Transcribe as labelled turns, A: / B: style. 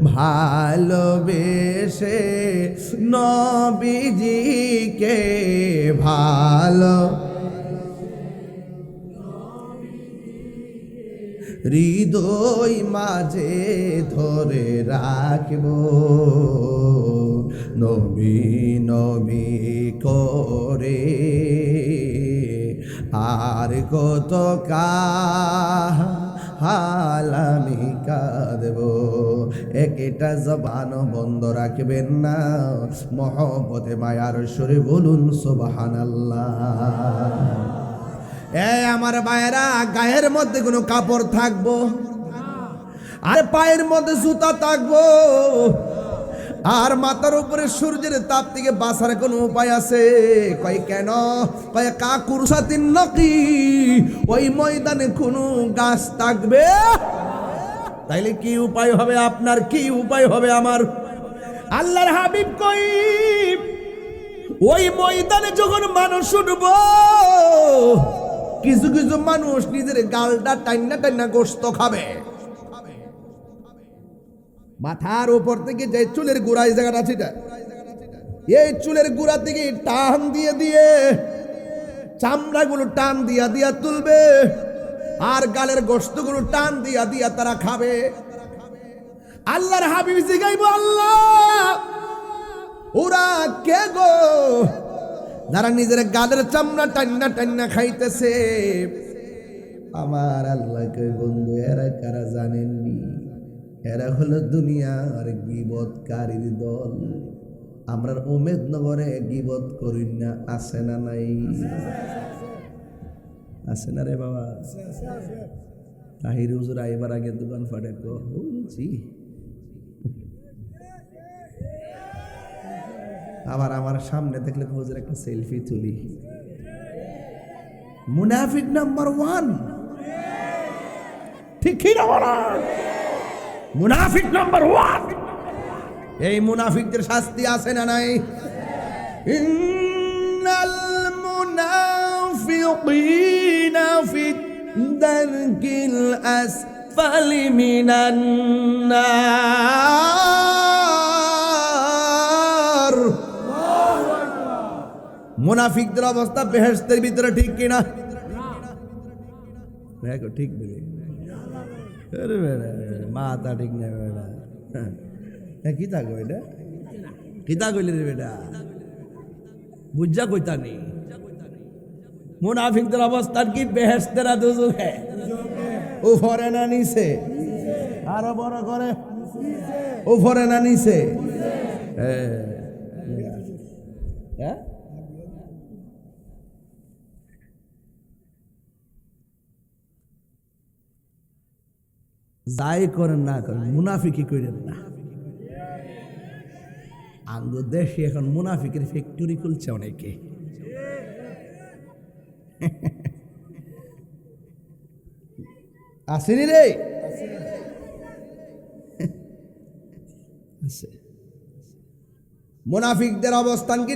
A: ভালোবেসে নবীজিকে ভালো হৃদয় মাঝে ধরে রাখব, নবী নবী করে আর কত হাল আমি কাঁদব। একটা জবান বন্ধ রাখবেন না, মহব্বতে মায়ার সুরে বলুন সুবহানাল্লাহ। আমার ভাইয়েরা, গায়ের মধ্যে কোনো কাপড় থাকবো আর পায়ের মধ্যে জুতা থাকবো, আর মাথার উপরে সূর্যের তাপ থেকে বাঁচার কোনো উপায় আছে? কয় কেন? কয় কাকুরসাতিন নকি, ওই ময়দানে কোনো গাছ থাকবে? তাইলে কি উপায় হবে আপনার, কি উপায় হবে আমার? আল্লাহর হাবিব কই, ওই ময়দানে যখন মানুষ উঠব, কিছু কিছু মানুষ নিজের গালটা টাইনা টাইনা গোশত খাবে। মাথার উপর থেকে যে চুলের গোড়া, এই জায়গাটা আছে, এই চুলের গোড়া থেকে টান দিয়ে দিয়ে চামড়াগুলো টান দিয়া দিয়া তুলবে, আর গালের গোশতগুলো টান দিয়া দিয়া তারা খাবে। আল্লাহর হাবিব জিগাইবো, আল্লাহ ওরা কে গো যারা নিজের গালের চামড়া টান্না টান্না খাইতেছে? আমার আল্লাহ কই, বন্ধু এরা কারা জানেননি? এরা হলো দুনিয়ার গীবতকারীর দল। আমরা উমেদনগরে গীবত করি না, আছে না নাই? আছে না রে বাবা? তাহির হুজুর আইবার আগে দোকান ফাটে বলছি, আবার আমার সামনে দেখলে হুজুর একটা সেলফি তুলি। মুনাফিক নাম্বার 1, ঠিক কি না বলা? মুনাফিক নাম্বার 1। এই মুনাফিকদের শাস্তি আছে না নাই? ইন্নাল মুনাফিকিনা ফিদ দারকিল আসফালি মিনান নার। মুনাফিকদের অবস্থা বেহেশতের ভিতরে, ঠিক কিনা? দেখো ঠিক বলি, মাথা ঠিক না বেটা। কি থাকো এটা, কিতা কইলে রে বেটা, বুঝা কইতা নি? মুনাফিকদের অবস্থান কি বেহেশতের দুজকে? উপরে না নিচে? আরো বড় করে, উপরে না নিচে? হ্যাঁ, যাই করেন না করেন, মুনাফিকি করেন না। আঙ্গ দেশে এখন মুনাফিকের ফ্যাক্টরি খুলছে অনেকে। আসেনি রে? মুনাফিকদের অবস্থান কি